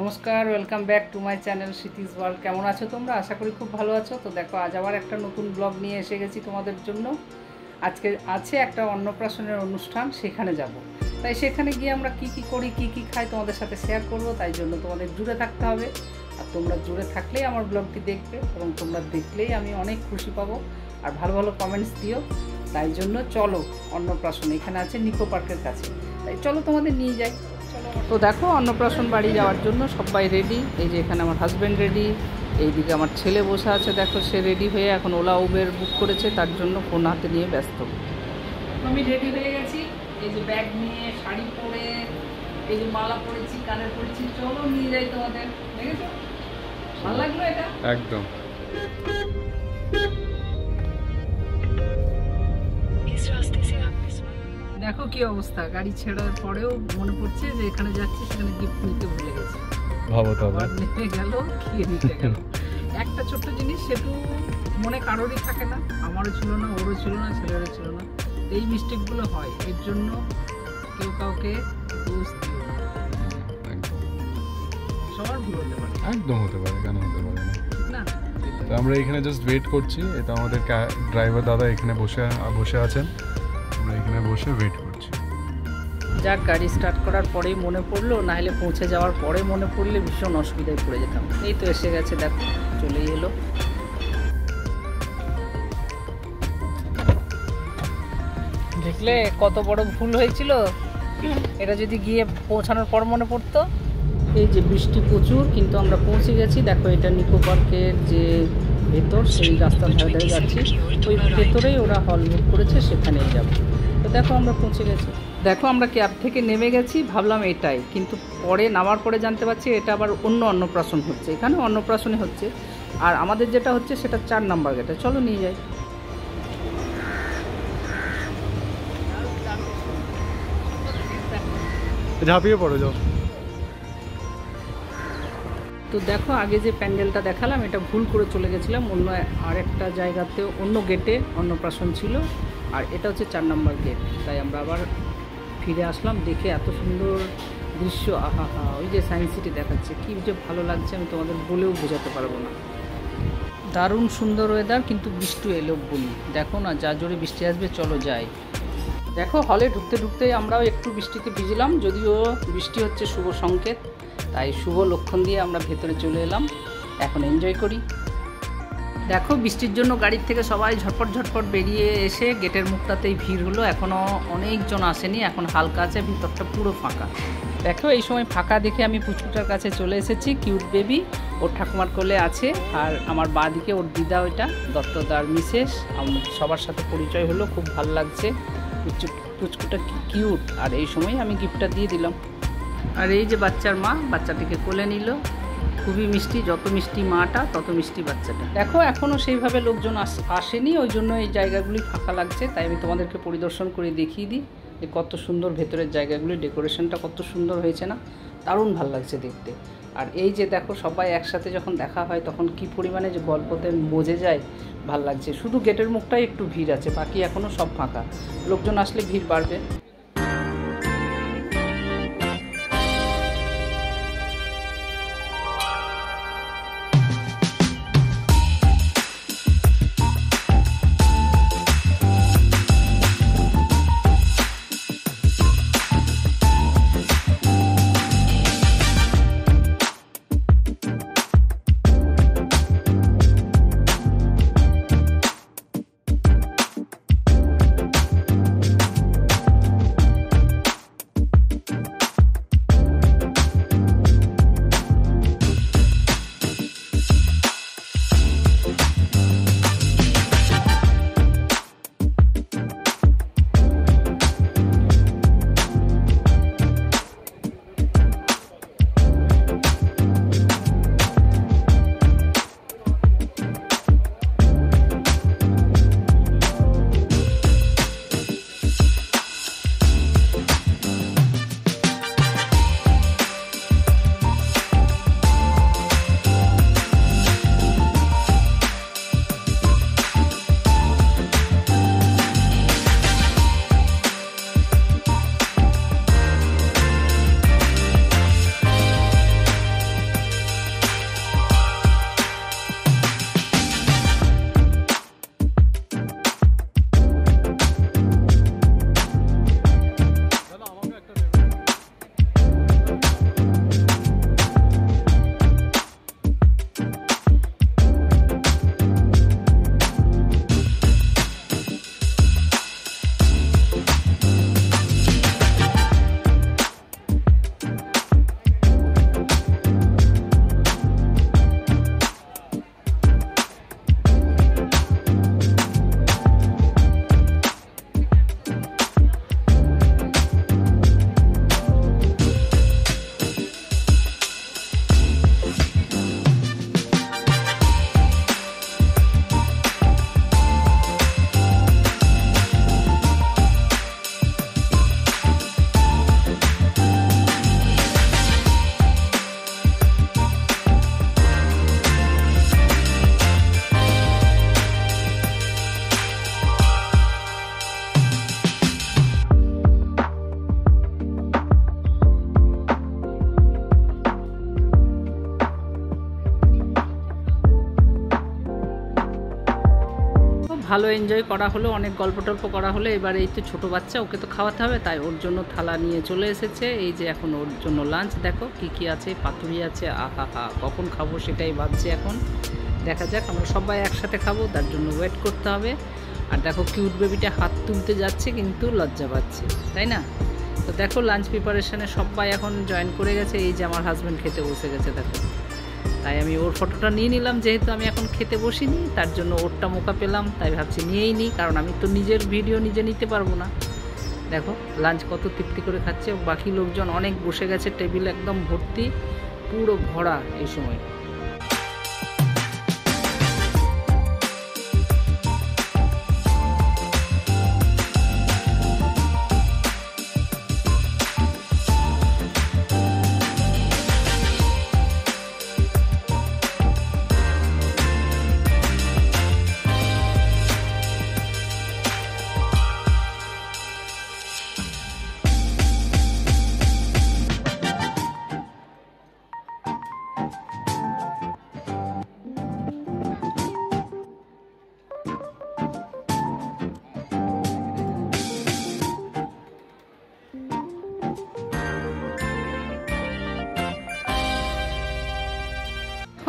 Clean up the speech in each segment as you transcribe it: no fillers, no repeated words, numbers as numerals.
নমস্কার, welcome back to my channel Smriti's world. কেমন আছো তোমরা? আশা করি খুব ভালো আছো। তো দেখো, আজ আবার একটা নতুন ব্লগ নিয়ে এসে গেছি তোমাদের জন্য। আজকে আছে একটা অন্নপ্রাশনের অনুষ্ঠান, সেখানে যাব। তাই সেখানে গিয়ে আমরা কি কি করি, কি কি খাই তোমাদের সাথে শেয়ার করব। তাই জন্য তোমাদের জুড়ে থাকতে হবে। আর তোমরা জুড়ে থাকলেই আমার ব্লগটি দেখবে, এবং তোমরা দেখলেই আমি অনেক খুশি পাবো। আর ভালো ভালো কমেন্টস দিও। তাই জন্য চলো অন্নপ্রাশন, এখানে আছে নিকো পার্কের কাছে। তাই চলো তোমাদের নিয়ে যাই। তো দেখো, অন্নপ্রাশন বাড়ি যাওয়ার জন্য সবাই রেডি। এই যে এখানে আমার হাজব্যান্ড রেডি, এইদিকে আমার ছেলে বসে আছে। দেখো, সে রেডি হয়ে এখন ওলা উবের বুক করেছে, তার জন্য ফোন হাতে নিয়ে ব্যস্ত। আমি রেডি হয়ে গেছি, এই যে ব্যাগ নিয়ে, শাড়ি পরে, এই যে মালা পরেছি, কানের পরেছি। চলো নিয়ে যাই তোমাদের। দেখেছো, ভালো লাগলো এটা একদম। দেখো কি অবস্থা। গাড়ি ছেড়ার পরেও মনে পড়ছে যে এখানে যাচ্ছি, সেখানে গিফট নিতে ভুলে গেছি। ভাবো তবে নেমে গেল, খেয়ে নিতে গেল। একটা ছোট্ট জিনিস, সেটু মনে কারোরই থাকে না। আমারও ছিল না, ওরও ছিল না, ছেলেরও ছিল না। এই মিস্টেকগুলো হয়, এর জন্য কেউ কাউকে দোষ দিও না। সবার ভুল হতে পারে, একদম হতে পারে, কেন হতে পারে না। না? তো আমরা এখানে জাস্ট ওয়েট করছি। এটা আমাদের ড্রাইভার দাদা এখানে বসে আছেন। আমরা এখানে বসে ওয়েট করছি। যাক, গাড়ি স্টার্ট করার পরেই মনে পড়লো, না হলে পৌঁছে যাওয়ার পরে মনে পড়লে ভীষণ অসুবিধায় পড়ে যেতাম। এই তো এসে গেছে, দেখো চলেই এলো। দেখলে কত বড় ভুল হয়েছিল। এটা যদি গিয়ে পৌঁছানোর পর মনে পড়তো। এই যে বৃষ্টি প্রচুর, কিন্তু আমরা পৌঁছে গেছি। দেখো, এটা নিকো পার্কের যে ভেতর, সেই রাস্তার ধারে ধারে যাচ্ছি। ওই ভেতরেই ওরা হল বুক করেছে, সেখানেই যাব। তো দেখো, আমরা পৌঁছে গেছি। দেখো, আমরা ক্যাব থেকে নেমে গেছি, ভাবলাম এটাই, কিন্তু পরে নামার পরে জানতে পারছি এটা আবার অন্য অন্নপ্রাশন হচ্ছে। এখানে অন্নপ্রাশনই হচ্ছে, আর আমাদের যেটা হচ্ছে সেটা 4 নাম্বার গেটে। চলো নিয়ে যাই। ঝাঁপিয়ে পড়ো, যাও। তো দেখো, আগে যে প্যান্ডেলটা দেখালাম, এটা ভুল করে চলে গেছিলাম। অন্য আরেকটা জায়গাতে, অন্য গেটে অন্নপ্রাশন ছিল, আর এটা হচ্ছে 4 নাম্বার গেট। তাই আমরা আবার ফিরে আসলাম। দেখে এত সুন্দর দৃশ্য, আহা হা! ওই যে সায়েন্স সিটি দেখাচ্ছে, কি যে ভালো লাগছে, আমি তোমাদের বলেও বোঝাতে পারবো না। দারুণ সুন্দর ওয়েদার, কিন্তু বৃষ্টি এলো বলি। দেখো না, যা জোরে বৃষ্টি আসবে। চলো যাই। দেখো, হলে ঢুকতে ঢুকতে আমরাও একটু বৃষ্টিতে ভিজলাম, যদিও বৃষ্টি হচ্ছে শুভ সংকেত। তাই শুভ লক্ষণ দিয়ে আমরা ভেতরে চলে এলাম। এখন এনজয় করি। দেখো, বৃষ্টির জন্য গাড়ির থেকে সবাই ঝটপট ঝটপট বেরিয়ে এসে গেটের মুখটাতেই ভিড় হলো। এখনও অনেকজন আসেনি, এখন হালকা আছে, ভিতরটা পুরো ফাঁকা। দেখো, এই সময় ফাঁকা দেখে আমি পুচকুটার কাছে চলে এসেছি। কিউট বেবি, ওর ঠাকুমার কোলে আছে। আর আমার বাঁ দিকে ওর দিদা, ওইটা দত্তদার মিসেস। সবার সাথে পরিচয় হলো, খুব ভালো লাগছে। পুচকুটা কি কিউট। আর এই সময় আমি গিফটটা দিয়ে দিলাম। আর এই যে বাচ্চার মা, বাচ্চাটিকে কোলে নিল। খুবই মিষ্টি, যত মিষ্টি মাটা তত মিষ্টি বাচ্চাটা। দেখো, এখনও সেইভাবে লোকজন আসেনি, ওই জন্য এই জায়গাগুলি ফাঁকা লাগছে। তাই আমি তোমাদেরকে পরিদর্শন করে দেখিয়ে দিই যে কত সুন্দর ভেতরের জায়গাগুলি, ডেকোরেশনটা কত সুন্দর হয়েছে না? দারুণ ভালো লাগছে দেখতে। আর এই যে দেখো, সবাই একসাথে যখন দেখা হয় তখন কি পরিমাণে যে গল্পতে মজে যায়, ভাল লাগছে। শুধু গেটের মুখটাই একটু ভিড় আছে, বাকি এখনও সব ফাঁকা। লোকজন আসলে ভিড় বাড়বে। ভালো এনজয় করা হলো, অনেক গল্প টল্প করা হলো। এবার এই তো ছোটো বাচ্চা, ওকে তো খাওয়াতে হবে, তাই ওর জন্য থালা নিয়ে চলে এসেছে। এই যে এখন ওর জন্য লাঞ্চ, দেখো কি কি আছে, পাতুরি আছে, আহা হা, কখন খাবো সেটাই ভাবছি এখন। দেখা যাক, আমরা সবাই একসাথে খাবো, তার জন্য ওয়েট করতে হবে। আর দেখো কিউট বেবিটা হাত তুলতে যাচ্ছে কিন্তু লজ্জা পাচ্ছে, তাই না? তো দেখো লাঞ্চ প্রিপারেশনে সবাই এখন জয়েন করে গেছে। এই যে আমার হাজব্যান্ড খেতে বসে গেছে দেখো, তাই আমি ওর ফটোটা নিয়ে নিলাম। যেহেতু আমি এখন খেতে বসিনি, তার জন্য ওরটা মোকা পেলাম, তাই ভাবছি নিয়েই নিই, কারণ আমি তো নিজের ভিডিও নিজে নিতে পারবো না। দেখো লাঞ্চ কত তৃপ্তি করে খাচ্ছে। বাকি লোকজন অনেক বসে গেছে, টেবিল একদম ভর্তি, পুরো ভরা এই সময়।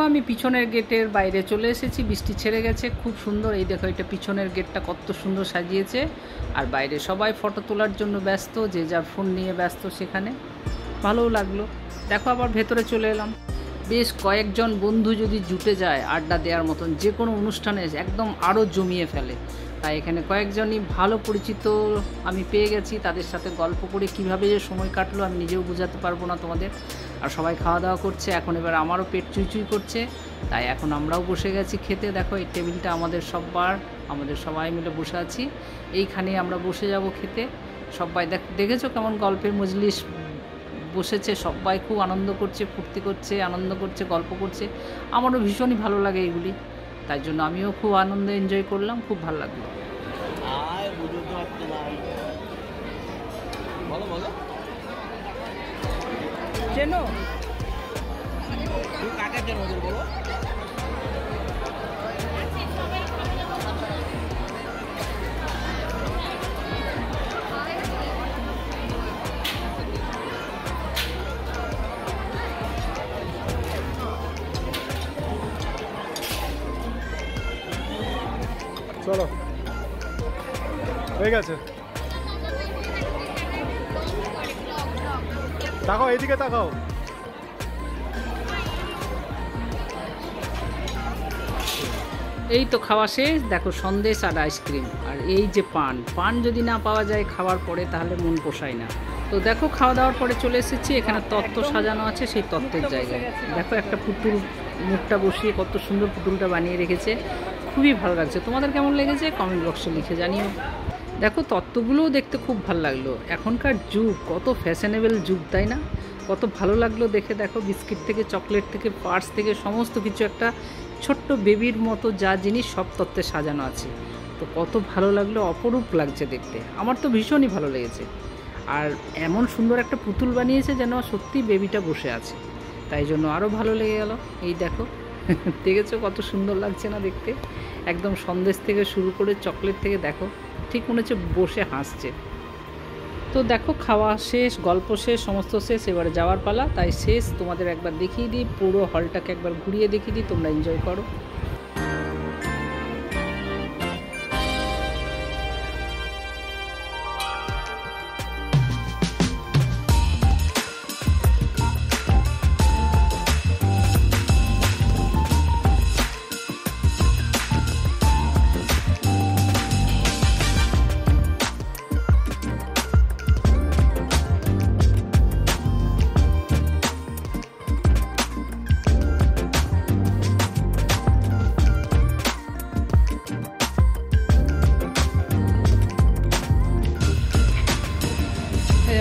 আমি পিছনের গেটের বাইরে চলে এসেছি, বৃষ্টি ছেড়ে গেছে, খুব সুন্দর। এই দেখো, এটা পিছনের গেটটা কত সুন্দর সাজিয়েছে। আর বাইরে সবাই ফটো তোলার জন্য ব্যস্ত, যে যার ফোন নিয়ে ব্যস্ত সেখানে, ভালোও লাগলো। দেখো আবার ভেতরে চলে এলাম। বেশ কয়েকজন বন্ধু যদি জুটে যায় আড্ডা দেওয়ার মতন, যে কোনো অনুষ্ঠানে একদম আরও জমিয়ে ফেলে। তাই এখানে কয়েকজনই ভালো পরিচিত আমি পেয়ে গেছি, তাদের সাথে গল্প করে কীভাবে যে সময় কাটলো আমি নিজেও বোঝাতে পারবো না তোমাদের। আর সবাই খাওয়া দাওয়া করছে, এখন এবার আমারও পেট চুইচুই করছে, তাই এখন আমরাও বসে গেছি খেতে। দেখো এই টেবিলটা আমাদের সবাই মিলে বসে আছি, এইখানে আমরা বসে যাব খেতে। সবাই দেখেছো কেমন গল্পের মজলিস বসেছে, সবাই খুব আনন্দ করছে, ফুর্তি করছে, আনন্দ করছে, গল্প করছে। আমারও ভীষণই ভালো লাগে এগুলি, তাই জন্য আমিও খুব আনন্দ এনজয় করলাম, খুব ভালো লাগলো। চেনো কাকে চেনো ওদের বলো? চলো হয়ে গেছে, তাকাও এইদিকে তাকাও। এই তো খাওয়া শেষ, দেখো সন্দেশ আর আইসক্রিম, আর এই যে পান যদি না পাওয়া যায় খাওয়ার পরে তাহলে মন পোষায় না। তো দেখো খাওয়া দাওয়ার পরে চলে এসেছি, এখানে তত্ত্ব সাজানো আছে, সেই তত্ত্বের জায়গায়। দেখো একটা পুতুল মুখটা বসিয়ে কত সুন্দর পুতুলটা বানিয়ে রেখেছে, খুবই ভালো লাগছে। তোমাদের কেমন লেগেছে কমেন্ট বক্সে লিখে জানিও। দেখো তত্ত্বগুলোও দেখতে খুব ভালো লাগলো। এখনকার যুগ কত ফ্যাশনেবল যুগ, তাই না? কত ভালো লাগলো দেখে। দেখো বিস্কিট থেকে চকলেট থেকে পার্স থেকে সমস্ত কিছু, একটা ছোট্ট বেবির মতো যা জিনিস সব তত্ত্বে সাজানো আছে। তো কত ভালো লাগলো, অপরূপ লাগছে দেখতে, আমার তো ভীষণই ভালো লেগেছে। আর এমন সুন্দর একটা পুতুল বানিয়েছে যেন সত্যি বেবিটা বসে আছে, তাই জন্য আরও ভালো লেগে গেল। এই দেখো দেখেছো কত সুন্দর লাগছে না দেখতে? একদম সন্দেশ থেকে শুরু করে চকলেট থেকে, দেখো ঠিক মনে হচ্ছে বসে হাসছে। তো দেখো খাওয়া শেষ, গল্প শেষ, সমস্ত শেষ, এবারে যাওয়ার পালা। তাই শেষ তোমাদের একবার দেখিয়ে দিই, পুরো হলটাকে একবার ঘুরিয়ে দেখিয়ে দিই, তোমরা এনজয় করো।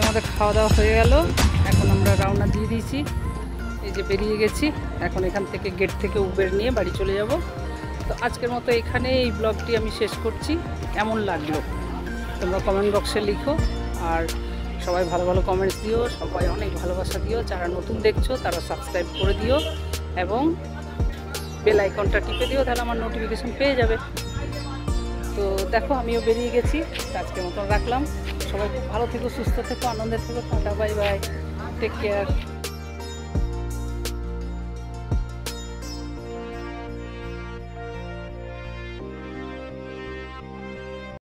আমাদের খাওয়া দাওয়া হয়ে গেল, এখন আমরা রওনা দিয়ে দিয়েছি। এই যে বেরিয়ে গেছি, এখন এখান থেকে গেট থেকে উবের নিয়ে বাড়ি চলে যাব। তো আজকের মতো এখানে এই ব্লগটি আমি শেষ করছি। কেমন লাগলো তোমরা কমেন্ট বক্সে লিখো, আর সবাই ভালো ভালো কমেন্টস দিও, সবাই অনেক ভালোবাসা দিও। যারা নতুন দেখছো তারা সাবস্ক্রাইব করে দিও এবং বেল আইকনটা টিপে দিও, তাহলে আমার নোটিফিকেশন পেয়ে যাবে। তো দেখো আমিও বেরিয়ে গেছি, আজকের মতন রাখলাম। সবাই খুব ভালো থেকো, সুস্থ থেকো, আনন্দের থেকো। Tata, bye bye, take care.